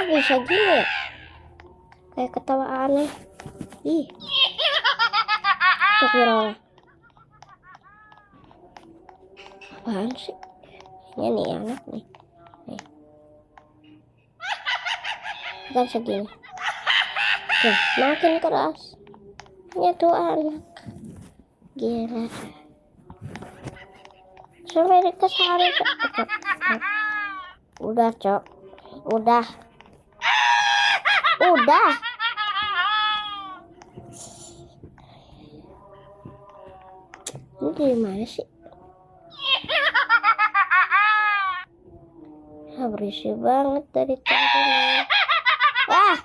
Bisa gini ya? Kayak ketawa aneh. Ih, astagfirullah. Apaan sih? Ini nih anak nih. Nih. Bukan segini. Tuh, makin keras. Ini tuh anak. Gila. Sampai ke sana. Udah, Cok. Udah. Udah. Ini gimana sih? Berisik banget dari tadi. Wah.